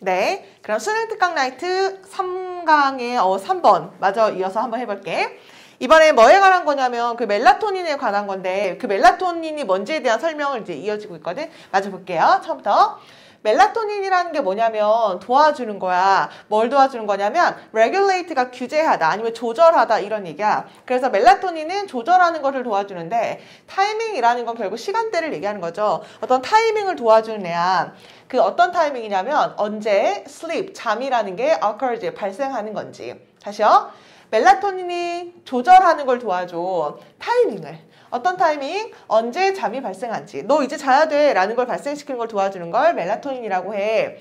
네, 그럼 수능 특강 나이트 3강의 3번 마저 이어서 한번 해볼게. 이번에 뭐에 관한 거냐면 그 멜라토닌에 관한 건데 그 멜라토닌이 뭔지에 대한 설명을 이제 이어지고 있거든. 마저 볼게요. 처음부터. 멜라토닌이라는 게 뭐냐면 도와주는 거야. 뭘 도와주는 거냐면 regulate가 규제하다 아니면 조절하다 이런 얘기야. 그래서 멜라토닌은 조절하는 것을 도와주는데 타이밍이라는 건 결국 시간대를 얘기하는 거죠. 어떤 타이밍을 도와주는 애야. 그 어떤 타이밍이냐면 언제 sleep, 잠이라는 게 occurs, 발생하는 건지. 다시요. 멜라토닌이 조절하는 걸 도와줘. 타이밍을. 어떤 타이밍? 언제 잠이 발생한지. 너 이제 자야 돼 라는 걸 발생시키는 걸 도와주는 걸 멜라토닌이라고 해.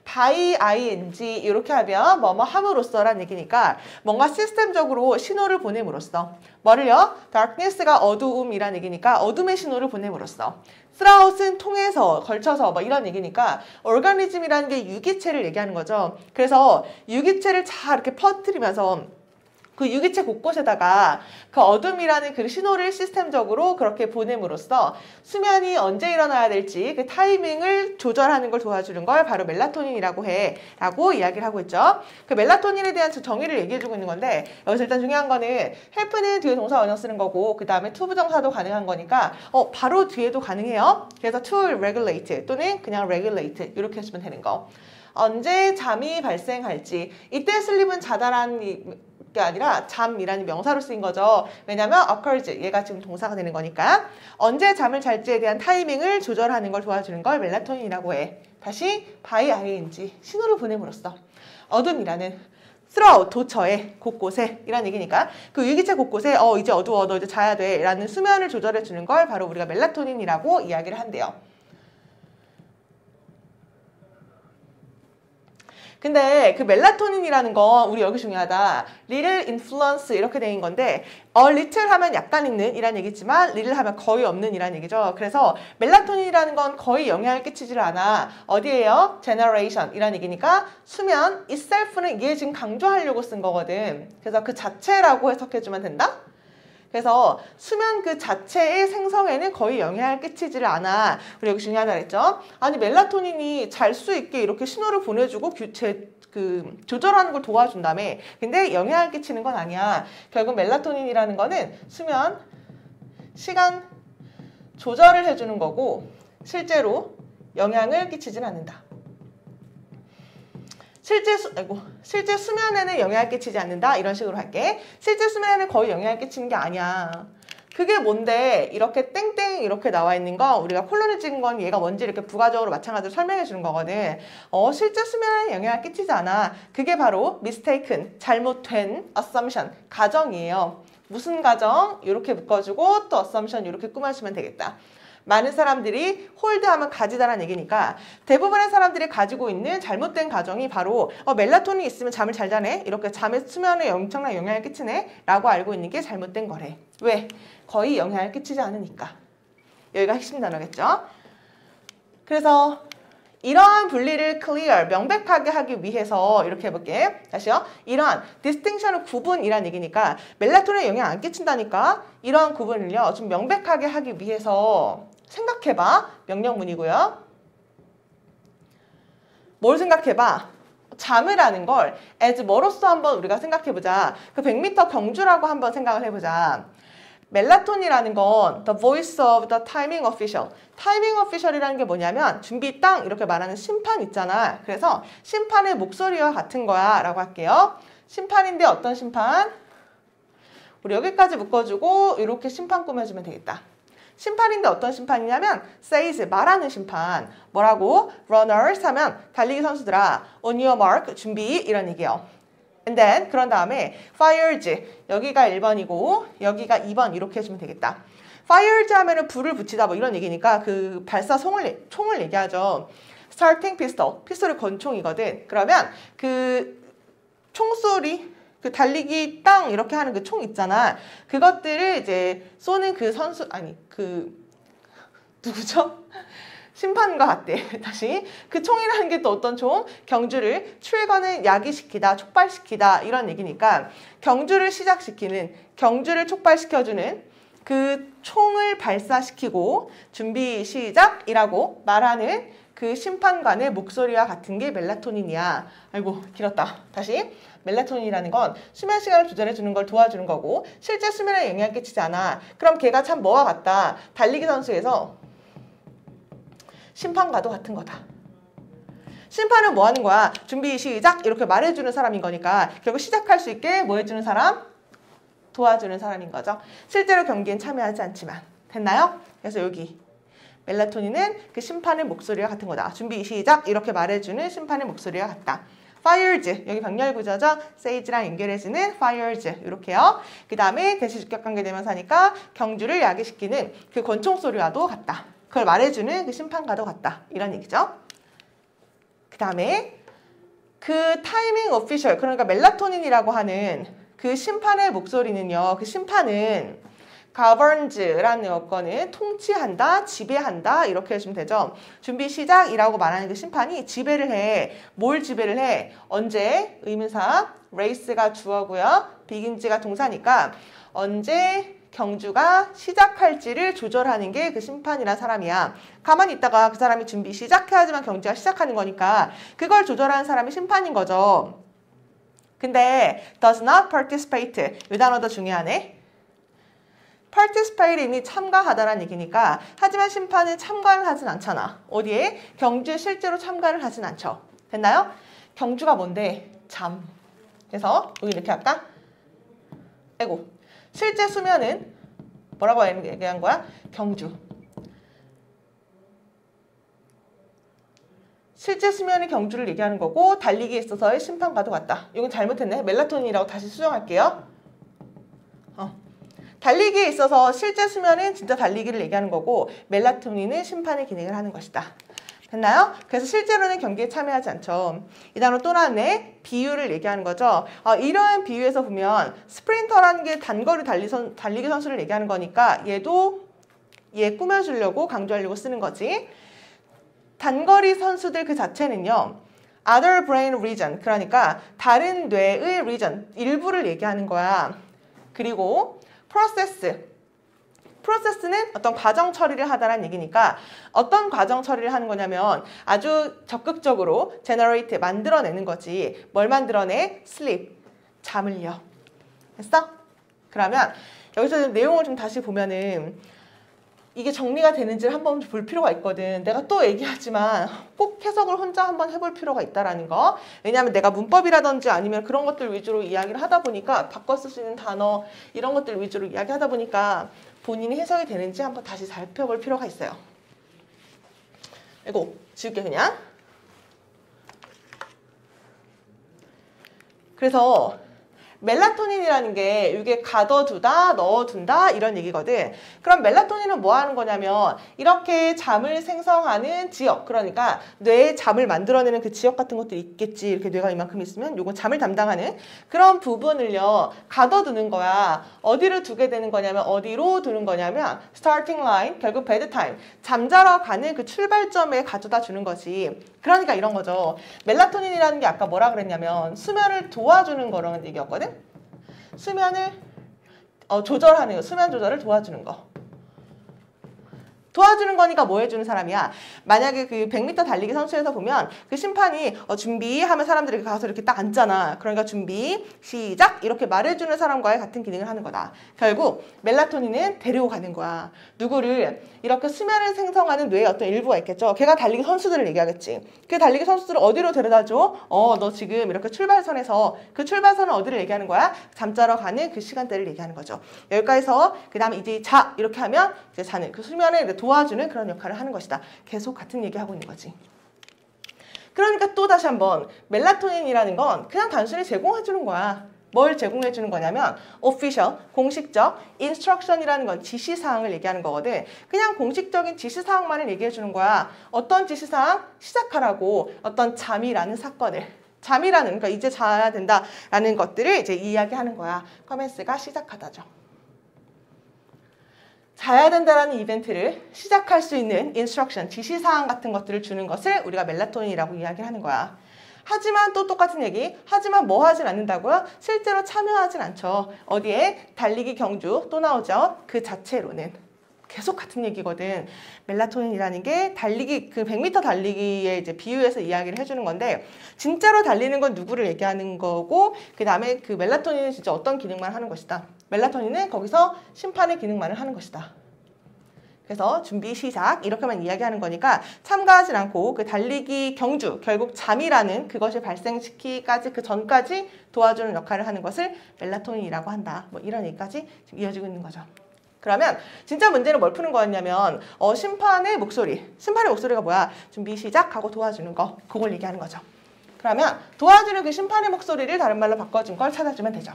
by ing 이렇게 하면 뭐뭐 함으로써 라는 얘기니까 뭔가 시스템적으로 신호를 보냄으로써. 뭐를요? darkness가 어두움이라는 얘기니까 어둠의 신호를 보냄으로써. throughout은 통해서, 걸쳐서 뭐 이런 얘기니까 organism이라는 게 유기체를 얘기하는 거죠. 그래서 유기체를 잘 이렇게 퍼뜨리면서 그 유기체 곳곳에다가 그 어둠이라는 그 신호를 시스템적으로 그렇게 보냄으로써 수면이 언제 일어나야 될지 그 타이밍을 조절하는 걸 도와주는 걸 바로 멜라토닌이라고 해 라고 이야기를 하고 있죠. 그 멜라토닌에 대한 정의를 얘기해주고 있는 건데 여기서 일단 중요한 거는 help는 뒤에 동사 원형 쓰는 거고 그 다음에 to 부정사도 가능한 거니까 바로 뒤에도 가능해요. 그래서 to regulate 또는 그냥 regulate 이렇게 해주면 되는 거. 언제 잠이 발생할지 이때 슬립은 자다라는 게 아니라 잠이라는 명사로 쓰인 거죠. 왜냐면 occurs 얘가 지금 동사가 되는 거니까 언제 잠을 잘지에 대한 타이밍을 조절하는 걸 도와주는 걸 멜라토닌이라고 해. 다시 by ing 신호를 보냄으로써 어둠이라는 throughout 도처에 곳곳에 이란 얘기니까 그 유기체 곳곳에 이제 어두워 너 이제 자야 돼 라는 수면을 조절해 주는 걸 바로 우리가 멜라토닌이라고 이야기를 한대요. 근데 그 멜라토닌이라는 건 우리 여기 중요하다. little influence 이렇게 돼 있는 건데 little 하면 약간 있는 이란 얘기지만 little 하면 거의 없는 이란 얘기죠. 그래서 멜라토닌이라는 건 거의 영향을 끼치질 않아. 어디에요? generation 이란 얘기니까 수면 itself는 이게 지금 강조하려고 쓴 거거든. 그래서 그 자체라고 해석해주면 된다? 그래서 수면 그 자체의 생성에는 거의 영향을 끼치지를 않아. 우리 여기 중요하다 그랬죠? 아니 멜라토닌이 잘 수 있게 이렇게 신호를 보내주고 조절하는 걸 도와준다며. 근데 영향을 끼치는 건 아니야. 결국 멜라토닌이라는 거는 수면, 시간 조절을 해주는 거고 실제로 영향을 끼치진 않는다. 실제 수면에는 영향을 끼치지 않는다. 이런 식으로 할게. 실제 수면에는 거의 영향을 끼치는 게 아니야. 그게 뭔데 이렇게 땡땡 이렇게 나와 있는 거 우리가 콜론을 찍은 건 얘가 뭔지 이렇게 부가적으로 마찬가지로 설명해 주는 거거든. 실제 수면에는 영향을 끼치지 않아. 그게 바로 mistaken, 잘못된 assumption, 가정이에요. 무슨 가정? 이렇게 묶어주고 또 assumption 이렇게 꾸며주면 되겠다. 많은 사람들이 홀드하면 가지다라는 얘기니까 대부분의 사람들이 가지고 있는 잘못된 가정이 바로 멜라토닌이 있으면 잠을 잘 자네? 이렇게 잠의 수면에 엄청난 영향을 끼치네? 라고 알고 있는 게 잘못된 거래. 왜? 거의 영향을 끼치지 않으니까. 여기가 핵심 단어겠죠? 그래서 이러한 분리를 clear, 명백하게 하기 위해서 이렇게 해볼게. 다시요. 이러한 distinction은 구분이란 얘기니까 멜라토닌에 영향 안 끼친다니까 이러한 구분을요. 좀 명백하게 하기 위해서 생각해봐. 명령문이고요. 뭘 생각해봐? 잠을 하는 걸 as 뭐로써 한번 우리가 생각해보자. 그 100m 경주라고 한번 생각을 해보자. 멜라토닌이라는 건 the voice of the timing official. 타이밍 오피셜이라는 게 뭐냐면 준비 땅 이렇게 말하는 심판 있잖아. 그래서 심판의 목소리와 같은 거야 라고 할게요. 심판인데 어떤 심판? 우리 여기까지 묶어주고 이렇게 심판 꾸며주면 되겠다. 심판인데 어떤 심판이냐면 says 말하는 심판. 뭐라고? runners 하면 달리기 선수들아 on your mark 준비 이런 얘기예요. And then 그런 다음에 fires 여기가 1번이고 여기가 2번 이렇게 해주면 되겠다. fires 하면은 불을 붙이다 뭐 이런 얘기니까 그 발사 총을 얘기하죠. starting pistol 피스톨이 권총이거든. 그러면 그 총소리 그 달리기 땅 이렇게 하는 그 총 있잖아. 그것들을 이제 쏘는 그 선수 누구죠? 심판과 같대. 다시 그 총이라는 게 또 어떤 총? 경주를 출거는 야기시키다, 촉발시키다 이런 얘기니까 경주를 시작시키는, 경주를 촉발시켜주는 그 총을 발사시키고 준비 시작이라고 말하는 그 심판관의 목소리와 같은 게 멜라토닌이야. 아이고 길었다. 다시. 멜라토닌이라는 건 수면 시간을 조절해 주는 걸 도와주는 거고 실제 수면에 영향을 끼치지 않아. 그럼 걔가 참 뭐와 같다. 달리기 선수에서 심판과도 같은 거다. 심판은 뭐 하는 거야? 준비 시작 이렇게 말해주는 사람인 거니까 결국 시작할 수 있게 뭐 해주는 사람? 도와주는 사람인 거죠. 실제로 경기엔 참여하지 않지만. 됐나요? 그래서 여기 멜라토닌은 그 심판의 목소리와 같은 거다. 준비 시작 이렇게 말해주는 심판의 목소리와 같다. fires 여기 병렬 구조죠. sage랑 연결해주는 fires 이렇게요. 그 다음에 대시 주격관계 대명사니까 경주를 야기시키는 그 권총 소리와도 같다. 그걸 말해주는 그 심판과도 같다. 이런 얘기죠. 그 다음에 그 타이밍 오피셜 그러니까 멜라토닌이라고 하는 그 심판의 목소리는요. 그 심판은 governs라는 여건은 통치한다, 지배한다 이렇게 해주면 되죠. 준비 시작이라고 말하는 그 심판이 지배를 해. 뭘 지배를 해? 언제? 의문사 race가 주어고요. begins가 동사니까 언제 경주가 시작할지를 조절하는 게 그 심판이란 사람이야. 가만히 있다가 그 사람이 준비 시작해야지만 경주가 시작하는 거니까 그걸 조절하는 사람이 심판인 거죠. 근데 does not participate 이 단어도 중요하네. participate 이미 참가하다라는 얘기니까 하지만 심판은 참가를 하진 않잖아. 어디에? 경주에 실제로 참가를 하진 않죠. 됐나요? 경주가 뭔데? 잠. 그래서 여기 이렇게 할까? 아이고. 실제 수면은 뭐라고 얘기한 거야? 경주. 실제 수면의 경주를 얘기하는 거고 달리기에 있어서의 심판과도 같다. 이건 잘못했네. 멜라토닌이라고 다시 수정할게요. 달리기에 있어서 실제 수면은 진짜 달리기를 얘기하는 거고 멜라토닌은 심판의 기능을 하는 것이다. 됐나요? 그래서 실제로는 경기에 참여하지 않죠. 이 단어 또 나왔네. 비유를 얘기하는 거죠. 이러한 비유에서 보면 스프린터라는 게 단거리 달리기 선수를 얘기하는 거니까 얘도 얘 꾸며주려고 강조하려고 쓰는 거지. 단거리 선수들 그 자체는요. other brain region 그러니까 다른 뇌의 region 일부를 얘기하는 거야. 그리고 프로세스는 어떤 과정 처리를 하다라는 얘기니까 어떤 과정 처리를 하는 거냐면 아주 적극적으로 generate 만들어내는 거지. 뭘 만들어내? sleep 잠을요. 됐어? 그러면 여기서 내용을 좀 다시 보면은 이게 정리가 되는지를 한번 볼 필요가 있거든. 내가 또 얘기하지만 꼭 해석을 혼자 한번 해볼 필요가 있다라는 거. 왜냐하면 내가 문법이라든지 아니면 그런 것들 위주로 이야기를 하다 보니까 바꿔 쓸 수 있는 단어 이런 것들 위주로 이야기하다 보니까 본인이 해석이 되는지 한번 다시 살펴볼 필요가 있어요. 이거 지울게 그냥. 그래서 멜라토닌이라는 게 이게 가둬두다, 넣어둔다 이런 얘기거든. 그럼 멜라토닌은 뭐 하는 거냐면 이렇게 잠을 생성하는 지역 그러니까 뇌에 잠을 만들어내는 그 지역 같은 것들이 있겠지. 이렇게 뇌가 이만큼 있으면 요건 잠을 담당하는 그런 부분을요 가둬두는 거야. 어디로 두게 되는 거냐면 어디로 두는 거냐면 starting line 결국 bedtime 잠자러 가는 그 출발점에 가져다 주는 거지. 그러니까 이런 거죠. 멜라토닌이라는 게 아까 뭐라 그랬냐면 수면을 도와주는 거라는 얘기였거든. 수면을 조절하는 거, 수면 조절을 도와주는 거. 도와주는 거니까 뭐 해주는 사람이야? 만약에 그 100m 달리기 선수에서 보면 그 심판이 준비하면 사람들이 가서 이렇게 딱 앉잖아. 그러니까 준비, 시작 이렇게 말해주는 사람과의 같은 기능을 하는 거다. 결국 멜라토닌은 데리고 가는 거야. 누구를? 이렇게 수면을 생성하는 뇌의 어떤 일부가 있겠죠. 걔가 달리기 선수들을 얘기하겠지. 그 달리기 선수들을 어디로 데려다줘? 너 지금 이렇게 출발선에서 그 출발선은 어디를 얘기하는 거야? 잠자러 가는 그 시간대를 얘기하는 거죠. 여기까지서 그 다음에 이제 자 이렇게 하면 이제 자는 그 수면에 도와주는 그런 역할을 하는 것이다. 계속 같은 얘기하고 있는 거지. 그러니까 또 다시 한번 멜라토닌이라는 건 그냥 단순히 제공해주는 거야. 뭘 제공해주는 거냐면 official, 공식적, instruction이라는 건 지시사항을 얘기하는 거거든. 그냥 공식적인 지시사항만을 얘기해주는 거야. 어떤 지시사항? 시작하라고 어떤 잠이라는 사건을. 잠이라는 그러니까 이제 자야 된다라는 것들을 이제 이야기하는 거야. 커맨스가 시작하다죠. 자야 된다라는 이벤트를 시작할 수 있는 인스트럭션, 지시사항 같은 것들을 주는 것을 우리가 멜라토닌이라고 이야기를 하는 거야. 하지만 또 똑같은 얘기, 하지만 뭐 하진 않는다고요? 실제로 참여하진 않죠. 어디에? 달리기 경주 또 나오죠. 그 자체로는. 계속 같은 얘기거든. 멜라토닌이라는 게 달리기, 그 100m 달리기에 이제 비유해서 이야기를 해주는 건데, 진짜로 달리는 건 누구를 얘기하는 거고, 그 다음에 그 멜라토닌은 진짜 어떤 기능만 하는 것이다. 멜라토닌은 거기서 심판의 기능만을 하는 것이다. 그래서 준비 시작 이렇게만 이야기하는 거니까 참가하진 않고 그 달리기 경주, 결국 잠이라는 그것을 발생시키기까지 그 전까지 도와주는 역할을 하는 것을 멜라토닌이라고 한다. 뭐 이런 얘기까지 지금 이어지고 있는 거죠. 그러면 진짜 문제는 뭘 푸는 거였냐면 심판의 목소리. 심판의 목소리가 뭐야? 준비 시작하고 도와주는 거. 그걸 얘기하는 거죠. 그러면 도와주는 그 심판의 목소리를 다른 말로 바꿔준 걸 찾아주면 되죠.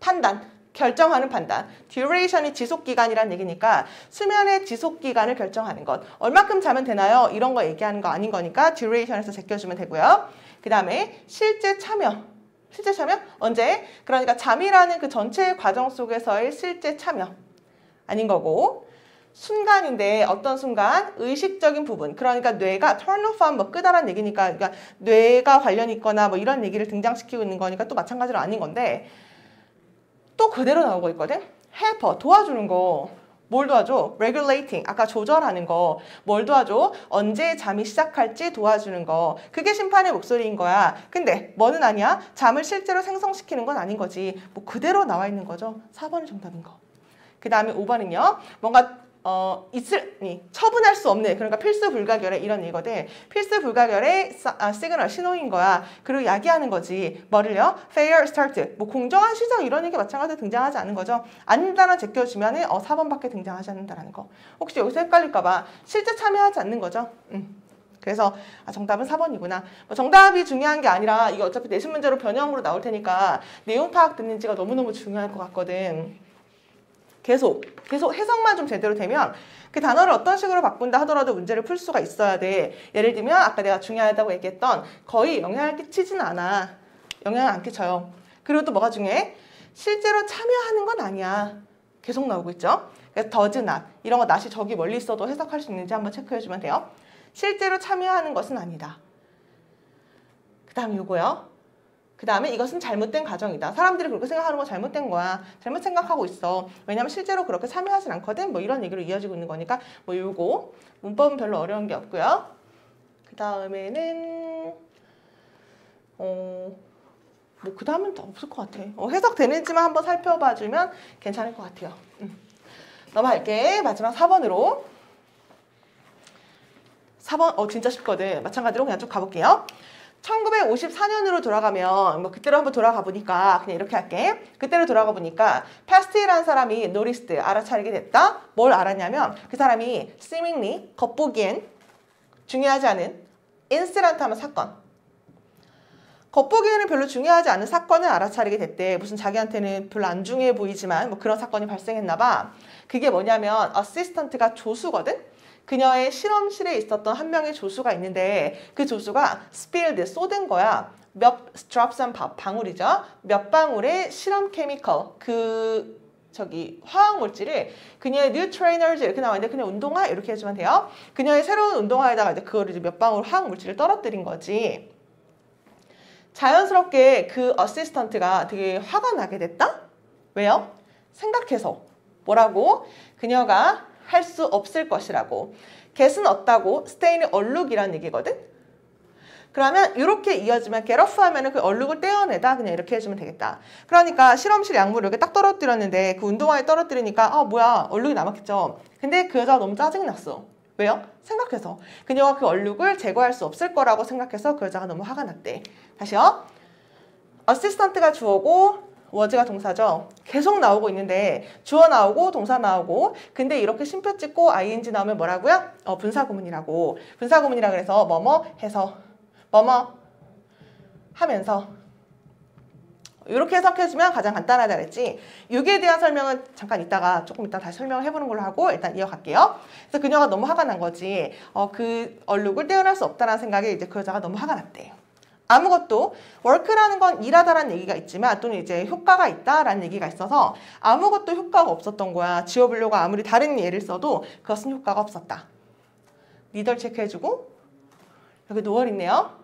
판단. 결정하는 판단. 듀레이션이 지속기간이란 얘기니까 수면의 지속기간을 결정하는 것. 얼마큼 자면 되나요? 이런 거 얘기하는 거 아닌 거니까 듀레이션에서 제껴주면 되고요. 그 다음에 실제 참여. 실제 참여? 언제? 그러니까 잠이라는 그 전체 과정 속에서의 실제 참여. 아닌 거고. 순간인데 어떤 순간? 의식적인 부분. 그러니까 뇌가 turn off 하면 뭐 끄다란 얘기니까 그러니까 뇌가 관련 있거나 뭐 이런 얘기를 등장시키고 있는 거니까 또 마찬가지로 아닌 건데 또 그대로 나오고 있거든? helper, 도와주는 거. 뭘 도와줘? regulating, 아까 조절하는 거. 뭘 도와줘? 언제 잠이 시작할지 도와주는 거. 그게 심판의 목소리인 거야. 근데 뭐는 아니야? 잠을 실제로 생성시키는 건 아닌 거지. 뭐 그대로 나와 있는 거죠. 4번이 정답인 거. 그 다음에 5번은요. 뭔가 처분할 수 없는, 그러니까 필수 불가결의 이런 얘기거든. 필수 불가결의 시그널, 신호인 거야. 그리고 야기하는 거지. 뭐를요? fair start, 뭐 공정한 시작 이런 얘기 마찬가지로 등장하지 않은 거죠. 아닌다는 제껴주면은 4번밖에 등장하지 않는다라는 거. 혹시 여기서 헷갈릴까봐 실제 참여하지 않는 거죠. 그래서 정답은 4번이구나. 뭐 정답이 중요한 게 아니라 이게 어차피 내신 문제로 변형으로 나올 테니까 내용 파악 듣는지가 너무너무 중요할 것 같거든. 계속 해석만 좀 제대로 되면 그 단어를 어떤 식으로 바꾼다 하더라도 문제를 풀 수가 있어야 돼. 예를 들면 아까 내가 중요하다고 얘기했던 거의 영향을 끼치진 않아. 영향을 안 끼쳐요. 그리고 또 뭐가 중요해? 실제로 참여하는 건 아니야. 계속 나오고 있죠. 그래서 does not 이런 거 not이 저기 멀리 있어도 해석할 수 있는지 한번 체크해주면 돼요. 실제로 참여하는 것은 아니다. 그 다음 요거요. 그 다음에 이것은 잘못된 가정이다. 사람들이 그렇게 생각하는 거 잘못된 거야. 잘못 생각하고 있어. 왜냐면 실제로 그렇게 참여하진 않거든. 뭐 이런 얘기로 이어지고 있는 거니까 뭐 요거 문법은 별로 어려운 게 없고요. 그 다음에는 뭐 그 다음은 더 없을 것 같아. 해석되는지만 한번 살펴봐주면 괜찮을 것 같아요. 넘어갈게. 마지막 4번으로. 4번 진짜 쉽거든. 마찬가지로 그냥 쭉 가볼게요. 1954년으로 돌아가면 뭐 그때로 한번 돌아가 보니까 그냥 이렇게 할게. 그때로 돌아가 보니까 파스티라는 사람이 noticed, 알아차리게 됐다. 뭘 알았냐면 그 사람이 seemingly, 겉보기엔 중요하지 않은 incident 하면 사건. 겉보기에는 별로 중요하지 않은 사건을 알아차리게 됐대. 무슨 자기한테는 별로 안 중요해 보이지만 뭐 그런 사건이 발생했나 봐. 그게 뭐냐면 어시스턴트가 조수거든. 그녀의 실험실에 있었던 한 명의 조수가 있는데 그 조수가 spilled, 쏟은 거야. 몇 drops and 방울이죠. 몇 방울의 실험 케미컬, 화학 물질을 그녀의 new trainers 이렇게 나와 있는데 그냥 운동화 이렇게 해주면 돼요. 그녀의 새로운 운동화에다가 이제 그거를 이제 몇 방울 화학 물질을 떨어뜨린 거지. 자연스럽게 그 어시스턴트가 되게 화가 나게 됐다? 왜요? 생각해서. 뭐라고? 그녀가 할 수 없을 것이라고. get은 없다고, stay는 얼룩이라는 얘기거든? 그러면 이렇게 이어지면 get off 하면은 그 얼룩을 떼어내다 그냥 이렇게 해주면 되겠다. 그러니까 실험실 약물을 이렇게 딱 떨어뜨렸는데 그 운동화에 떨어뜨리니까 뭐야 얼룩이 남았겠죠. 근데 그 여자가 너무 짜증났어. 왜요? 생각해서. 그녀가 그 얼룩을 제거할 수 없을 거라고 생각해서 그 여자가 너무 화가 났대. 다시요. 어시스턴트가 주어고 was가 동사죠. 계속 나오고 있는데 주어 나오고 동사 나오고 근데 이렇게 쉼표 찍고 ing 나오면 뭐라고요? 분사구문이라고. 분사구문이라 그래서 뭐뭐 해서 뭐뭐 하면서 이렇게 해석해주면 가장 간단하다 그랬지. 여기에 대한 설명은 잠깐 조금 이따 다시 설명을 해보는 걸로 하고 일단 이어갈게요. 그래서 그녀가 너무 화가 난 거지. 그 얼룩을 떼어낼 수 없다는 생각에 이제 그 여자가 너무 화가 났대. 아무것도 work라는 건 일하다라는 얘기가 있지만 또는 이제 효과가 있다라는 얘기가 있어서 아무것도 효과가 없었던 거야. 지워보려고 아무리 다른 예를 써도 그것은 효과가 없었다. neither 체크해주고 여기 nor 있네요.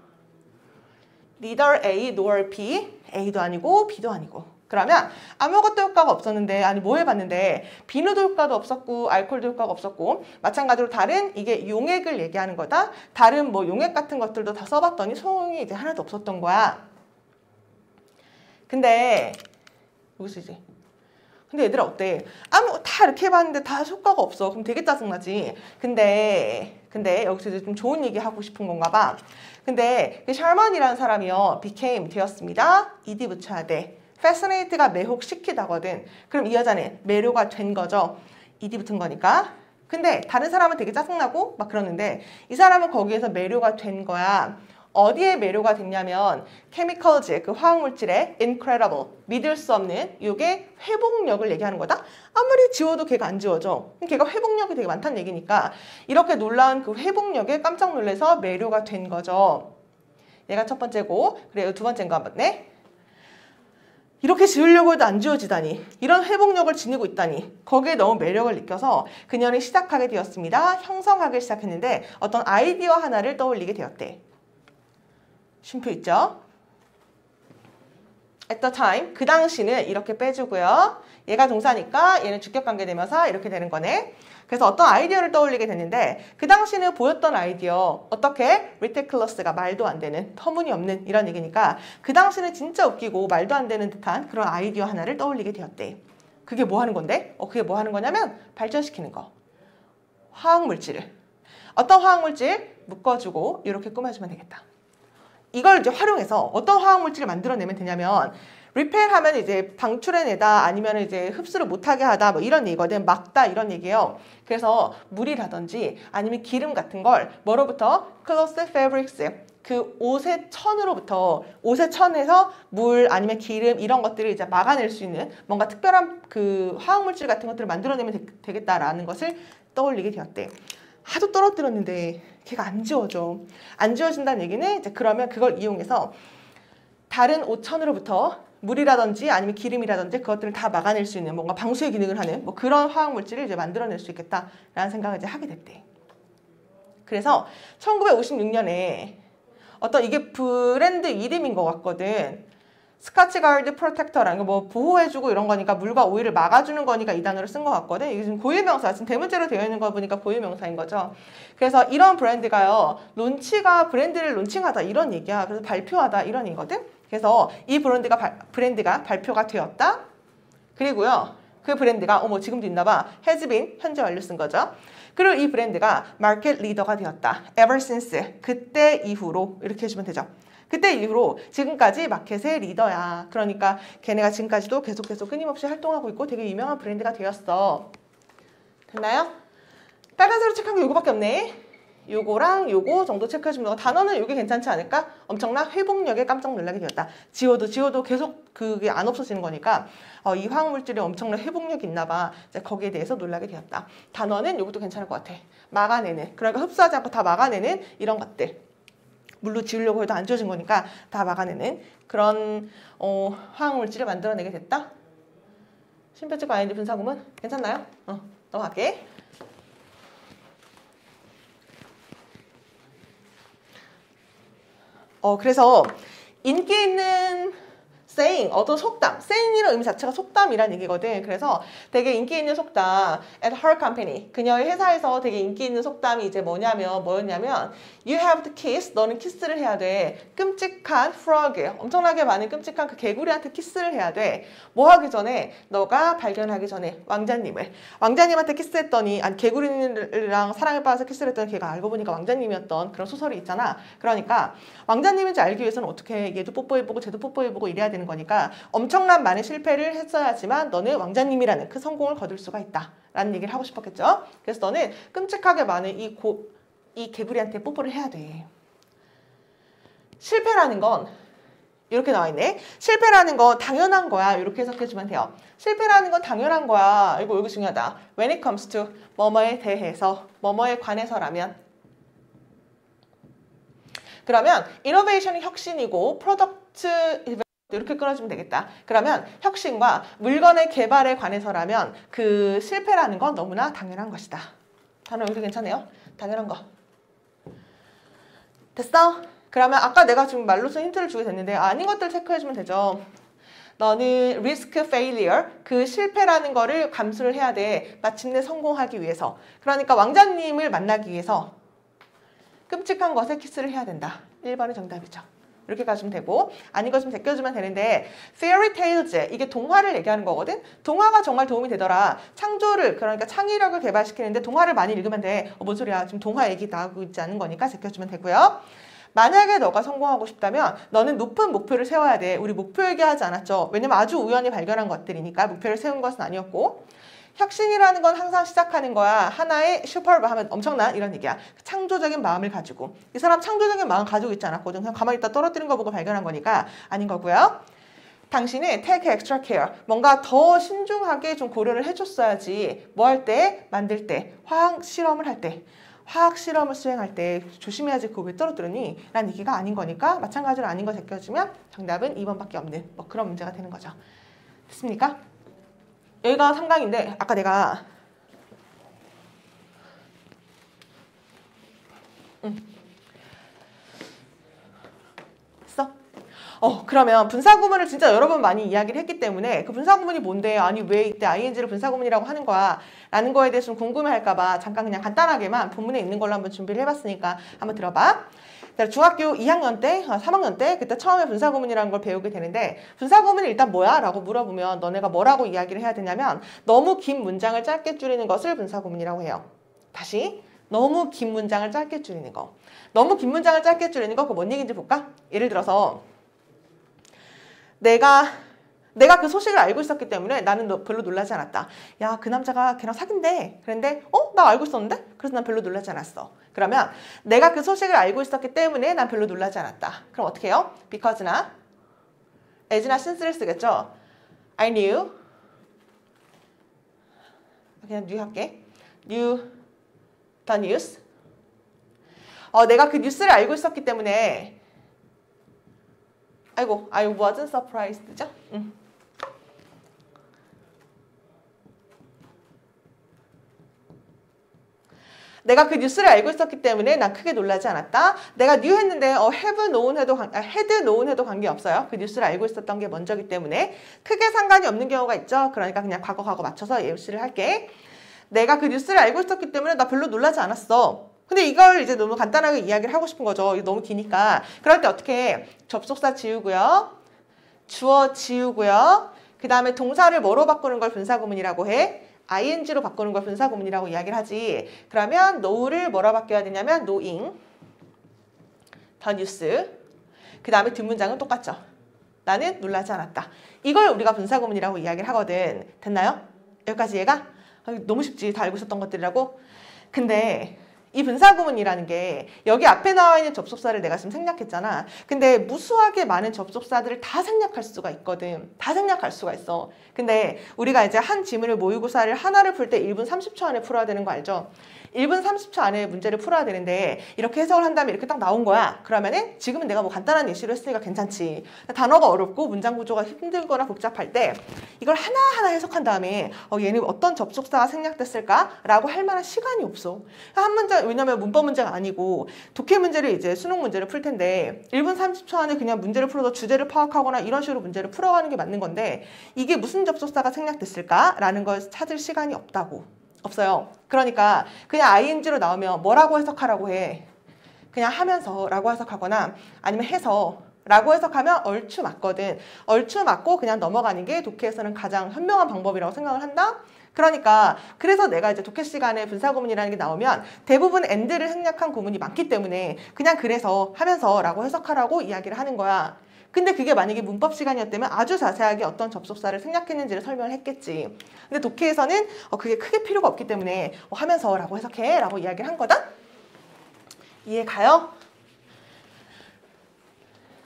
neither A nor B, A도 아니고 B도 아니고 그러면 아무것도 효과가 없었는데, 아니 뭐 해봤는데 비누도 효과도 없었고 알코올도 효과가 없었고, 마찬가지로 다른 이게 용액을 얘기하는 거다. 다른 뭐 용액 같은 것들도 다 써봤더니 소용이 이제 하나도 없었던 거야. 근데 여기서 이제 근데 얘들아 어때? 다 이렇게 해봤는데 다 효과가 없어. 그럼 되게 짜증나지. 근데 여기서 이제 좀 좋은 얘기 하고 싶은 건가 봐. 근데 그 샬먼이라는 사람이요, became 되었습니다. ed 붙여야 돼. fascinate가 매혹시키다거든. 그럼 이 여자는 매료가 된 거죠. ed 붙은 거니까. 근데 다른 사람은 되게 짜증나고 막 그러는데 이 사람은 거기에서 매료가 된 거야. 어디에 매료가 됐냐면 chemicals, 그 화학물질에 incredible, 믿을 수 없는, 이게 회복력을 얘기하는 거다. 아무리 지워도 걔가 안 지워져. 걔가 회복력이 되게 많다는 얘기니까 이렇게 놀라운 그 회복력에 깜짝 놀라서 매료가 된 거죠. 얘가 첫 번째고, 그래 두 번째인 거 한번 네. 이렇게 지우려고 해도 안 지워지다니, 이런 회복력을 지니고 있다니, 거기에 너무 매력을 느껴서 그녀는 시작하게 되었습니다. 형성하기 시작했는데 어떤 아이디어 하나를 떠올리게 되었대. 쉼표 있죠? at the time, 그 당시는 이렇게 빼주고요. 얘가 동사니까 얘는 주격관계대명사 이렇게 되는 거네. 그래서 어떤 아이디어를 떠올리게 됐는데 그 당시는 보였던 아이디어, 어떻게? ridiculous가 말도 안 되는, 터무니없는 이런 얘기니까 그 당시는 진짜 웃기고 말도 안 되는 듯한 그런 아이디어 하나를 떠올리게 되었대. 그게 뭐 하는 건데? 그게 뭐 하는 거냐면 발전시키는 거. 화학물질을. 어떤 화학물질? 묶어주고 이렇게 꾸며주면 되겠다. 이걸 이제 활용해서 어떤 화학물질을 만들어내면 되냐면, 리펠 하면 이제 방출해내다, 아니면 이제 흡수를 못하게 하다, 뭐 이런 얘기거든. 막다 이런 얘기예요. 그래서 물이라든지 아니면 기름 같은 걸 뭐로부터? cloth fabrics, 그 옷의 천으로부터, 옷의 천에서 물 아니면 기름 이런 것들을 이제 막아낼 수 있는 뭔가 특별한 그 화학물질 같은 것들을 만들어내면 되겠다라는 것을 떠올리게 되었대. 하도 떨어뜨렸는데 걔가 안 지워져. 안 지워진다는 얘기는 이제 그러면 그걸 이용해서 다른 옷천으로부터 물이라든지 아니면 기름이라든지 그것들을 다 막아낼 수 있는 뭔가 방수의 기능을 하는 뭐 그런 화학물질을 이제 만들어낼 수 있겠다라는 생각을 이제 하게 됐대. 그래서 1956년에 어떤 이게 브랜드 이름인 것 같거든. 스카치가드 프로텍터라는 거 뭐 보호해주고 이런 거니까 물과 오일을 막아주는 거니까 이 단어를 쓴 것 같거든. 이게 지금 고유명사, 지금 대문자로 되어 있는 거 보니까 고유명사인 거죠. 그래서 이런 브랜드가요, 브랜드를 론칭하다 이런 얘기야. 그래서 발표하다 이런 얘기거든. 그래서 이 브랜드가 발표가 되었다. 그리고요, 그 브랜드가 지금도 있나봐. has been, 현재 완료 쓴 거죠. 그리고 이 브랜드가 마켓 리더가 되었다. ever since, 그때 이후로 이렇게 해주면 되죠. 그때 이후로 지금까지 마켓의 리더야. 그러니까 걔네가 지금까지도 계속 끊임없이 활동하고 있고 되게 유명한 브랜드가 되었어. 됐나요? 빨간색으로 체크한 게 요거밖에 없네. 요거랑 요거 정도 체크해주면 되고, 단어는 요게 괜찮지 않을까? 엄청난 회복력에 깜짝 놀라게 되었다. 지워도 계속 그게 안 없어지는 거니까 이 화학물질이 엄청난 회복력이 있나 봐. 이제 거기에 대해서 놀라게 되었다. 단어는 요것도 괜찮을 것 같아. 막아내는, 그러니까 흡수하지 않고 다 막아내는 이런 것들. 물로 지우려고 해도 안 지워진 거니까 다 막아내는 그런 화학물질을 만들어내게 됐다. 심표적 ING 분사구문 괜찮나요? 넘어갈게. 그래서 인기 있는 saying, 어떤 속담, saying이라는 의미 자체가 속담이라는 얘기거든. 그래서 되게 인기 있는 속담, at her company, 그녀의 회사에서 되게 인기 있는 속담이 이제 뭐였냐면 you have to kiss, 너는 키스를 해야 돼. 끔찍한 frog, 엄청나게 많은 끔찍한 그 개구리한테 키스를 해야 돼. 뭐 하기 전에? 너가 발견하기 전에 왕자님한테 키스했더니, 아니 개구리랑 사랑에 빠져서 키스를 했더니 걔가 알고 보니까 왕자님이었던 그런 소설이 있잖아. 그러니까 왕자님인지 알기 위해서는 어떻게 얘도 뽀뽀해보고 쟤도 뽀뽀해보고 이래야 되는 거니까 엄청난 많은 실패를 했어야지만 너는 왕자님이라는 그 성공을 거둘 수가 있다 라는 얘기를 하고 싶었겠죠. 그래서 너는 끔찍하게 많은 이 개구리한테 뽀뽀를 해야 돼. 실패라는 건 이렇게 나와 있네. 실패라는 건 당연한 거야. 이렇게 해석해주면 돼요. 실패라는 건 당연한 거야. 이거 여기 중요하다. When it comes to 뭐뭐에 대해서, 뭐뭐에 관해서라면. 그러면 innovation이 혁신이고 product 이렇게 끊어주면 되겠다. 그러면 혁신과 물건의 개발에 관해서라면 그 실패라는 건 너무나 당연한 것이다. 단어 여기서 괜찮네요. 당연한 거. 됐어? 그러면 아까 내가 지금 말로써 힌트를 주게 됐는데 아닌 것들 체크해주면 되죠. 너는 risk failure, 그 실패라는 거를 감수를 해야 돼. 마침내 성공하기 위해서. 그러니까 왕자님을 만나기 위해서 끔찍한 것에 키스를 해야 된다. 1번이 정답이죠. 이렇게 가시면 되고, 아닌 것좀 제껴주면 되는데, fairy tales, 이게 동화를 얘기하는 거거든? 동화가 정말 도움이 되더라. 창조를, 그러니까 창의력을 개발시키는데 동화를 많이 읽으면 돼. 뭔 소리야. 지금 동화 얘기 나오고 있지 않은 거니까 제껴주면 되고요. 만약에 너가 성공하고 싶다면 너는 높은 목표를 세워야 돼. 우리 목표 얘기하지 않았죠? 왜냐면 아주 우연히 발견한 것들이니까 목표를 세운 것은 아니었고, 혁신이라는 건 항상 시작하는 거야. 하나의 슈퍼브 하면 엄청난 이런 얘기야. 창조적인 마음을 가지고. 이 사람 창조적인 마음 가지고 있지 않았거든. 그냥 가만히 있다 떨어뜨린 거 보고 발견한 거니까 아닌 거고요. 당신은 take extra care. 뭔가 더 신중하게 좀 고려를 해줬어야지. 뭐 할 때? 만들 때. 화학 실험을 할 때. 화학 실험을 수행할 때 조심해야지 그거 왜 떨어뜨리니? 라는 얘기가 아닌 거니까 마찬가지로 아닌 거 제껴주면 정답은 2번밖에 없는 뭐 그런 문제가 되는 거죠. 됐습니까? 여기가 3강인데 아까 내가 했어? 그러면 분사구문을 진짜 여러 번 많이 이야기를 했기 때문에 그 분사구문이 뭔데? 아니 왜 이때 ing를 분사구문이라고 하는 거야? 라는 거에 대해서 좀 궁금해할까 봐 잠깐 그냥 간단하게만 본문에 있는 걸로 한번 준비를 해봤으니까 한번 들어봐. 중학교 2학년 때, 3학년 때 그때 처음에 분사구문이라는 걸 배우게 되는데 분사구문이 일단 뭐야? 라고 물어보면 너네가 뭐라고 이야기를 해야 되냐면 너무 긴 문장을 짧게 줄이는 것을 분사구문이라고 해요. 다시 너무 긴 문장을 짧게 줄이는 거. 너무 긴 문장을 짧게 줄이는 거 그거 뭔 얘기인지 볼까? 예를 들어서 내가 그 소식을 알고 있었기 때문에 나는 별로 놀라지 않았다. 야, 그 남자가 걔랑 사귄대. 그런데 나 알고 있었는데? 그래서 난 별로 놀라지 않았어. 그러면 내가 그 소식을 알고 있었기 때문에 난 별로 놀라지 않았다. 그럼 어떻게 해요? because나 as나 since를 쓰겠죠? I knew. 그냥 knew 할게. knew the news. 내가 그 뉴스를 알고 있었기 때문에 아이고, I wasn't surprised죠? 내가 그 뉴스를 알고 있었기 때문에 난 크게 놀라지 않았다. 내가 knew 했는데 have known 해도 관계없어요. 그 뉴스를 알고 있었던 게 먼저기 때문에 크게 상관이 없는 경우가 있죠. 그러니까 그냥 과거 맞춰서 예시를 할게. 내가 그 뉴스를 알고 있었기 때문에 나 별로 놀라지 않았어. 근데 이걸 이제 너무 간단하게 이야기를 하고 싶은 거죠. 이거 너무 기니까. 그럴 때 어떻게 해? 접속사 지우고요. 주어 지우고요. 그 다음에 동사를 뭐로 바꾸는 걸 분사구문이라고 해? ing로 바꾸는 걸 분사구문이라고 이야기를 하지. 그러면 know를 뭐로 바뀌어야 되냐면 knowing the news. 그 다음에 뒷문장은 똑같죠. 나는 놀라지 않았다. 이걸 우리가 분사구문이라고 이야기를 하거든. 됐나요? 여기까지 얘가? 너무 쉽지. 다 알고 있었던 것들이라고. 근데 이 분사구문이라는 게 여기 앞에 나와 있는 접속사를 내가 지금 생략했잖아. 근데 무수하게 많은 접속사들을 다 생략할 수가 있거든. 다 생략할 수가 있어. 근데 우리가 이제 한 지문을 모의고사를 하나를 풀 때 1분 30초 안에 풀어야 되는 거 알죠? 1분 30초 안에 문제를 풀어야 되는데 이렇게 해석을 한 다음에 이렇게 딱 나온 거야. 그러면은 지금은 내가 뭐 간단한 예시로 했으니까 괜찮지. 단어가 어렵고 문장 구조가 힘들거나 복잡할 때 이걸 하나하나 해석한 다음에 얘는 어떤 접속사가 생략됐을까? 라고 할 만한 시간이 없어. 한 문제, 왜냐면 문법 문제가 아니고 독해 문제를 이제 수능 문제를 풀 텐데 1분 30초 안에 그냥 문제를 풀어서 주제를 파악하거나 이런 식으로 문제를 풀어가는 게 맞는 건데 이게 무슨 접속사가 생략됐을까? 라는 걸 찾을 시간이 없어요. 그러니까 그냥 ing로 나오면 뭐라고 해석하라고 해? 그냥 하면서 라고 해석하거나 아니면 해서 라고 해석하면 얼추 맞거든. 얼추 맞고 그냥 넘어가는 게 독해에서는 가장 현명한 방법이라고 생각을 한다. 그러니까 그래서 내가 이제 독해 시간에 분사구문이라는 게 나오면 대부분 and를 생략한 구문이 많기 때문에 그냥 그래서 하면서 라고 해석하라고 이야기를 하는 거야. 근데 그게 만약에 문법 시간이었다면 아주 자세하게 어떤 접속사를 생략했는지를 설명을 했겠지. 근데 독해에서는 그게 크게 필요가 없기 때문에 하면서 라고 해석해 라고 이야기를 한 거다. 이해 가요?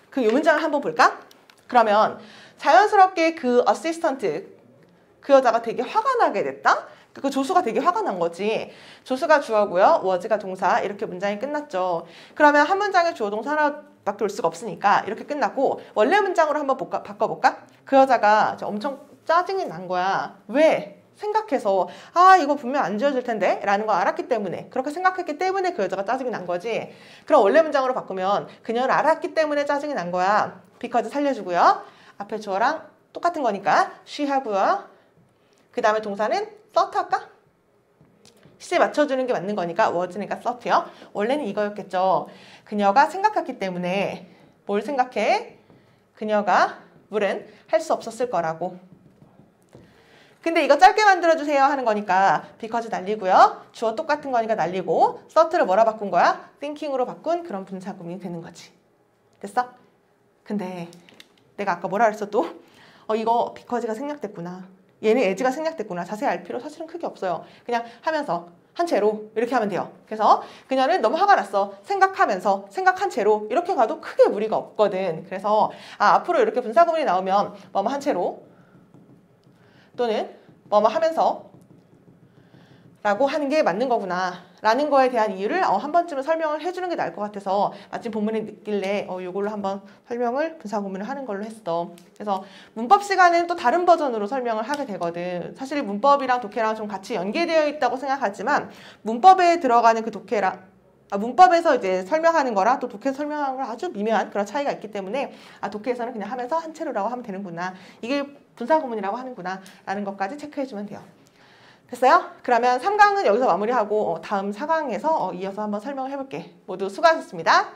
그 요 문장을 한번 볼까? 그러면 자연스럽게 그 어시스턴트 그 여자가 되게 화가 나게 됐다? 그 조수가 되게 화가 난 거지. 조수가 주어고요. was가 동사. 이렇게 문장이 끝났죠. 그러면 한 문장에 주어 동사 하나밖에 올 수가 없으니까 이렇게 끝났고 원래 문장으로 한번 바꿔볼까? 그 여자가 엄청 짜증이 난 거야. 왜? 생각해서 이거 분명 안 지워질 텐데 라는 거 알았기 때문에 그렇게 생각했기 때문에 그 여자가 짜증이 난 거지. 그럼 원래 문장으로 바꾸면 그녀는 알았기 때문에 짜증이 난 거야. because 살려주고요. 앞에 주어랑 똑같은 거니까 she 하고요. 그 다음에 동사는 thought 할까? 시제 맞춰주는 게 맞는 거니까 was니까 thought요. 원래는 이거였겠죠. 그녀가 생각했기 때문에 뭘 생각해? 그녀가 물은 할 수 없었을 거라고. 근데 이거 짧게 만들어주세요 하는 거니까 because 날리고요. 주어 똑같은 거니까 날리고 thought를 뭐라 바꾼 거야? thinking으로 바꾼 그런 분사구문이 되는 거지. 됐어? 근데 내가 아까 뭐라 그랬어 또? 이거 because가 생략됐구나. 얘는 as가 생략됐구나. 자세히 알 필요 사실은 크게 없어요. 그냥 하면서 한 채로 이렇게 하면 돼요. 그래서 그녀는 너무 화가 났어. 생각하면서 생각한 채로 이렇게 가도 크게 무리가 없거든. 그래서 앞으로 이렇게 분사구문이 나오면 뭐뭐 한 채로 또는 뭐뭐 하면서 라고 하는 게 맞는 거구나 라는 거에 대한 이유를 한 번쯤은 설명을 해주는 게 나을 것 같아서 마침 본문에 넣길래 이걸로 한번 설명을 분사구문을 하는 걸로 했어. 그래서 문법 시간은 또 다른 버전으로 설명을 하게 되거든. 사실 문법이랑 독해랑 좀 같이 연계되어 있다고 생각하지만 문법에 들어가는 그 독해랑 문법에서 이제 설명하는 거랑 또 독해에서 설명하는 거랑 아주 미묘한 그런 차이가 있기 때문에 독해에서는 그냥 하면서 한 채로라고 하면 되는구나. 이게 분사구문이라고 하는구나 라는 것까지 체크해주면 돼요. 됐어요? 그러면 3강은 여기서 마무리하고 다음 4강에서 이어서 한번 설명을 해볼게. 모두 수고하셨습니다.